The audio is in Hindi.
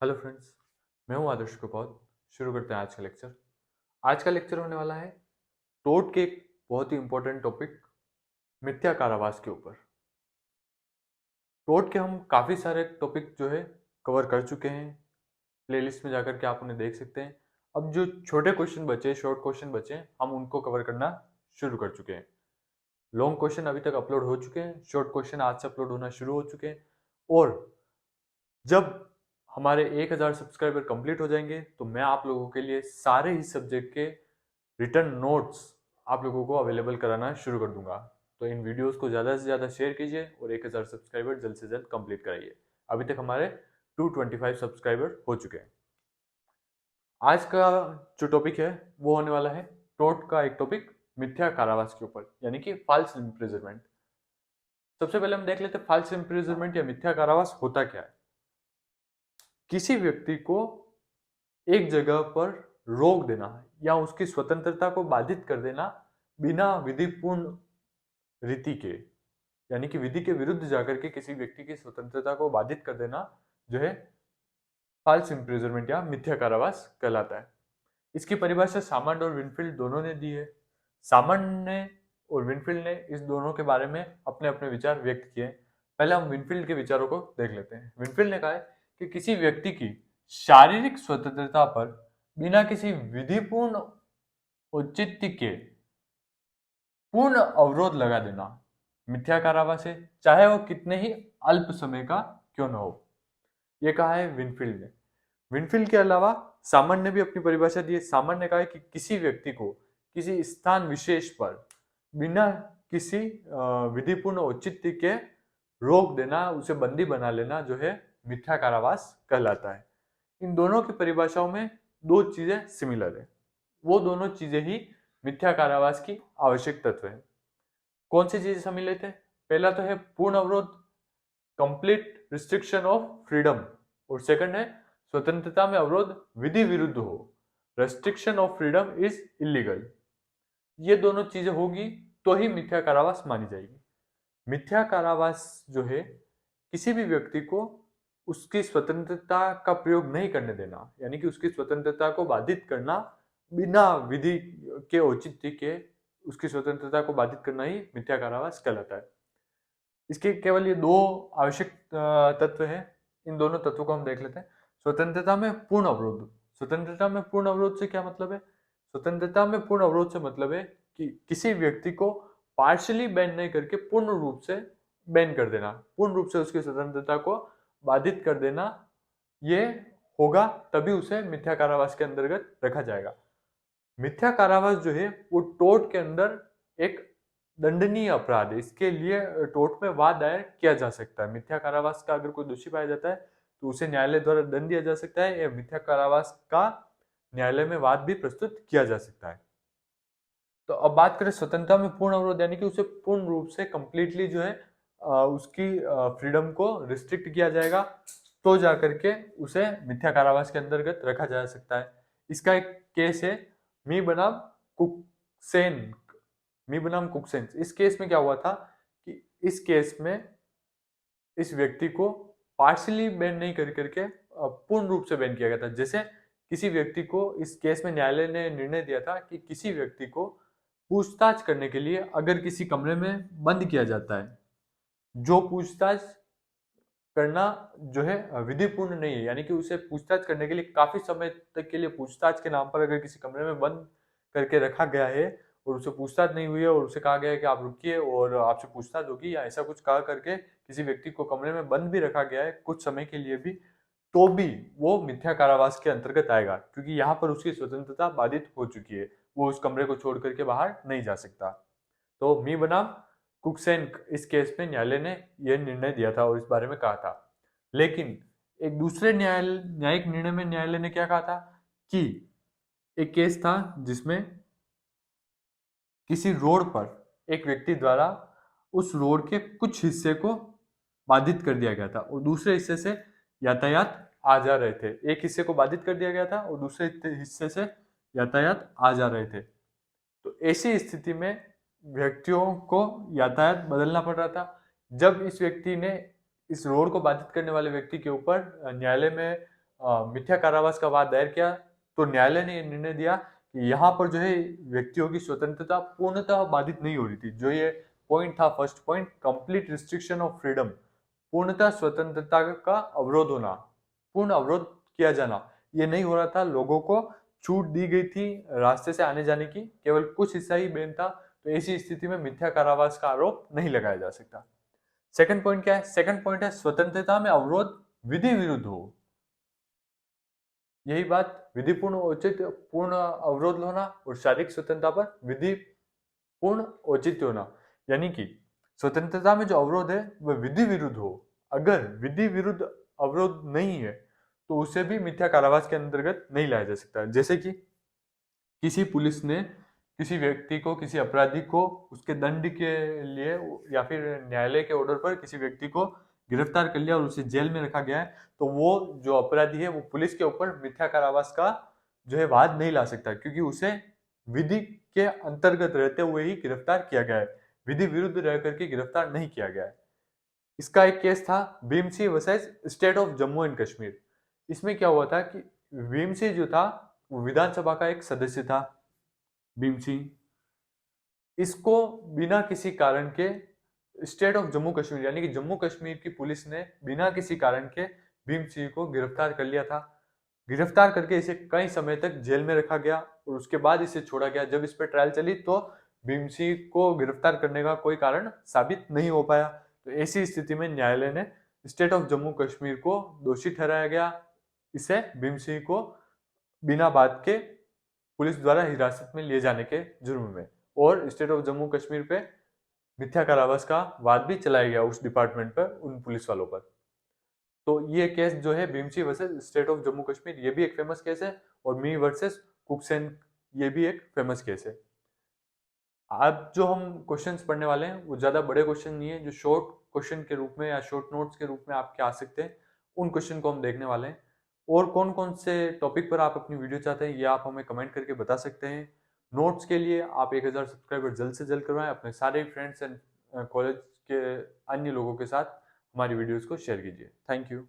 हेलो फ्रेंड्स, मैं हूं आदर्श कपूर। शुरू करते हैं आज का लेक्चर। आज का लेक्चर होने वाला है टोट के एक बहुत ही इंपॉर्टेंट टॉपिक मिथ्या कारावास के ऊपर। टोट के हम काफ़ी सारे टॉपिक जो है कवर कर चुके हैं। प्लेलिस्ट में जाकर के आप उन्हें देख सकते हैं। अब जो छोटे क्वेश्चन बचे, शॉर्ट क्वेश्चन बचे, हम उनको कवर करना शुरू कर चुके हैं। लॉन्ग क्वेश्चन अभी तक अपलोड हो चुके हैं, शॉर्ट क्वेश्चन आज से अपलोड होना शुरू हो चुके हैं। और जब हमारे 1000 सब्सक्राइबर कंप्लीट हो जाएंगे तो मैं आप लोगों के लिए सारे ही सब्जेक्ट के रिटर्न नोट्स आप लोगों को अवेलेबल कराना शुरू कर दूंगा। तो इन वीडियोस को ज़्यादा से ज़्यादा शेयर कीजिए और 1000 सब्सक्राइबर जल्द से जल्द कंप्लीट कराइए। अभी तक हमारे 225 सब्सक्राइबर हो चुके हैं। आज का जो टॉपिक है वो होने वाला है टोट का एक टॉपिक मिथ्या कारावास के ऊपर, यानी कि फॉल्स इम्प्रिजनमेंट। सबसे पहले हम देख लेते हैं फॉल्स इम्प्रिजनमेंट या मिथ्या कारावास होता क्या है। किसी व्यक्ति को एक जगह पर रोक देना या उसकी स्वतंत्रता को बाधित कर देना बिना विधिपूर्ण रीति के, यानी कि विधि के विरुद्ध जाकर के किसी व्यक्ति की स्वतंत्रता को बाधित कर देना जो है फॉल्स इम्प्रिजनमेंट या मिथ्या कारावास कहलाता है। इसकी परिभाषा सामंड और विनफील्ड दोनों ने दी है। सामंड ने और विनफील्ड ने इस दोनों के बारे में अपने अपने विचार व्यक्त किए। पहले हम विनफील्ड के विचारों को देख लेते हैं। विनफील्ड ने कहा है कि किसी व्यक्ति की शारीरिक स्वतंत्रता पर बिना किसी विधिपूर्ण औचित्य के पूर्ण अवरोध लगा देना मिथ्या कारावास है, चाहे वो कितने ही अल्प समय का क्यों न हो। ये कहा है विनफील्ड ने। विनफील्ड के अलावा सामंत ने भी अपनी परिभाषा दी है। सामंत ने कहा है कि किसी व्यक्ति को किसी स्थान विशेष पर बिना किसी विधिपूर्ण औचित्य के रोक देना, उसे बंदी बना लेना जो है मिथ्या कारावास कहलाता है। इन दोनों की परिभाषाओं में दो चीजें सिमिलर है। वो दोनों चीजें ही मिथ्या कारावास की आवश्यक तत्व है। कौन सी चीजें सम्मिलित है? पहला तो है पूर्ण अवरोध, कंप्लीट रिस्ट्रिक्शन ऑफ फ्रीडम, और सेकंड है स्वतंत्रता में अवरोध विधि विरुद्ध हो, restriction of freedom is illegal. ये दोनों चीजें होगी तो ही मिथ्या कारावास मानी जाएगी। मिथ्या कारावास जो है किसी भी व्यक्ति को उसकी स्वतंत्रता का प्रयोग नहीं करने देना, यानी कि उसकी स्वतंत्रता को बाधित करना बिना विधि के औचित्य के, उसकी स्वतंत्रता को बाधित करना ही मिथ्या कारावास कहलाता है। इसके केवल ये दो आवश्यक तत्व है। इन दोनों तत्वों को हम देख लेते हैं। स्वतंत्रता में पूर्ण अवरोध। स्वतंत्रता में पूर्ण अवरोध से क्या मतलब है? स्वतंत्रता में पूर्ण अवरोध से मतलब है कि किसी व्यक्ति को पार्शियली बैन नहीं करके पूर्ण रूप से बैन कर देना, पूर्ण रूप से उसकी स्वतंत्रता को बाधित कर देना। ये होगा तभी उसे मिथ्या कारावास के अंतर्गत रखा जाएगा। मिथ्या कारावास जो है वो टोर्ट के अंदर एक दंडनीय अपराध है। इसके लिए टोर्ट में वाद दायर किया जा सकता है। मिथ्या कारावास का अगर कोई दोषी पाया जाता है तो उसे न्यायालय द्वारा दंड दिया जा सकता है, या मिथ्या कारावास का न्यायालय में वाद भी प्रस्तुत किया जा सकता है। तो अब बात करें स्वतंत्रता में पूर्ण अवरोध, यानी कि उसे पूर्ण रूप से कंप्लीटली जो है उसकी फ्रीडम को रिस्ट्रिक्ट किया जाएगा, तो जाकर के उसे मिथ्या कारावास के अंतर्गत रखा जा सकता है। इसका एक केस है मी बनाम कुकसेन। मी बनाम कुकसेन। इस केस में क्या हुआ था कि इस केस में इस व्यक्ति को पार्शियली बैन नहीं कर करके पूर्ण रूप से बैन किया गया था। जैसे किसी व्यक्ति को इस केस में न्यायालय ने निर्णय दिया था कि किसी व्यक्ति को पूछताछ करने के लिए अगर किसी कमरे में बंद किया जाता है, जो पूछताछ करना जो है विधिपूर्ण नहीं है, यानी कि उसे पूछताछ करने के लिए काफी समय तक के लिए पूछताछ के नाम पर अगर किसी कमरे में बंद करके रखा गया है और उसे पूछताछ नहीं हुई है और उसे कहा गया है कि आप रुकिए और आपसे पूछताछ होगी, या ऐसा कुछ कहा करके किसी व्यक्ति को कमरे में बंद भी रखा गया है कुछ समय के लिए भी, तो भी वो मिथ्या कारावास के अंतर्गत आएगा, क्योंकि यहाँ पर उसकी स्वतंत्रता बाधित हो चुकी है। वो उस कमरे को छोड़ करके बाहर नहीं जा सकता। तो मी बनाम कुकसेन इस केस में न्यायालय ने यह निर्णय दिया था और इस बारे में कहा था। लेकिन एक दूसरे न्यायिक निर्णय में न्यायालय ने क्या कहा था कि एक केस था जिसमें किसी रोड पर एक व्यक्ति द्वारा उस रोड के कुछ हिस्से को बाधित कर दिया गया था और दूसरे हिस्से से यातायात आ जा रहे थे। एक हिस्से को बाधित कर दिया गया था और दूसरे हिस्से से यातायात आ जा रहे थे। तो ऐसी स्थिति में व्यक्तियों को यातायात बदलना पड़ रहा था। जब इस व्यक्ति ने इस रोड को बाधित करने वाले व्यक्ति के ऊपर न्यायालय में मिथ्या कारावास का वाद दायर किया तो न्यायालय ने निर्णय दिया कि यहाँ पर जो है व्यक्तियों की स्वतंत्रता पूर्णतः बाधित नहीं हो रही थी। जो ये पॉइंट था, first point, complete restriction of freedom, पूर्णतः स्वतंत्रता का अवरोध होना, पूर्ण अवरोध किया जाना, ये नहीं हो रहा था। लोगों को छूट दी गई थी रास्ते से आने जाने की, केवल कुछ हिस्सा ही बैन था। तो ऐसी स्थिति में मिथ्या कारावास का आरोप नहीं लगाया जा सकता। सेकंड पॉइंट क्या है? सेकंड पॉइंट है स्वतंत्रता में अवरोध विधि विरुद्ध हो। यही बात, विधिपूर्ण औचित्य पूर्ण अवरोध होना और शारीरिक स्वतंत्रता पर विधि पूर्ण औचित्य होना। यानी कि स्वतंत्रता में जो अवरोध है वह विधि विरुद्ध हो। अगर विधि विरुद्ध अवरोध नहीं है तो उसे भी मिथ्या कारावास के अंतर्गत नहीं लाया जा सकता। जैसे कि किसी पुलिस ने किसी व्यक्ति को, किसी अपराधी को उसके दंड के लिए या फिर न्यायालय के ऑर्डर पर किसी व्यक्ति को गिरफ्तार कर लिया और उसे जेल में रखा गया है, तो वो जो अपराधी है वो पुलिस के ऊपर मिथ्या कारावास का जो है वाद नहीं ला सकता, क्योंकि उसे विधि के अंतर्गत रहते हुए ही गिरफ्तार किया गया है, विधि विरुद्ध रह करके गिरफ्तार नहीं किया गया है। इसका एक केस था Bhim Singh versus state of Jammu and Kashmir. इसमें क्या हुआ था कि भीम सिंह जो था वो विधानसभा का एक सदस्य था, भीम सिंह। इसको बिना किसी कारण के स्टेट ऑफ जम्मू कश्मीर यानी कि जम्मू कश्मीर की पुलिस ने बिना किसी कारण के भीम सिंह को गिरफ्तार कर लिया था। गिरफ्तार करके इसे कई समय तक जेल में रखा गया और उसके बाद इसे छोड़ा गया। जब इस पर ट्रायल चली तो भीम सिंह को गिरफ्तार करने का कोई कारण साबित नहीं हो पाया। तो ऐसी स्थिति में न्यायालय ने स्टेट ऑफ जम्मू कश्मीर को दोषी ठहराया गया, इसे भीम सिंह को बिना बात के पुलिस द्वारा हिरासत में लिए जाने के जुर्म में, और स्टेट ऑफ जम्मू कश्मीर पे मिथ्या कारावास का वाद भी चलाया गया उस डिपार्टमेंट पर, उन पुलिस वालों पर। तो ये केस जो है भीमसी versus state of Jammu Kashmir, ये भी एक फेमस केस है, और मी वर्सेस कुकसेन, ये भी एक फेमस केस है। आज जो हम क्वेश्चंस पढ़ने वाले हैं वो ज्यादा बड़े क्वेश्चन नहीं है, जो शॉर्ट क्वेश्चन के रूप में या शॉर्ट नोट्स के रूप में आपके आ सकते हैं, उन क्वेश्चन को हम देखने वाले हैं। और कौन कौन से टॉपिक पर आप अपनी वीडियो चाहते हैं ये आप हमें कमेंट करके बता सकते हैं। नोट्स के लिए आप 1000 सब्सक्राइबर जल्द से जल्द करवाएं, अपने सारे फ्रेंड्स एंड कॉलेज के अन्य लोगों के साथ हमारी वीडियोस को शेयर कीजिए। Thank you.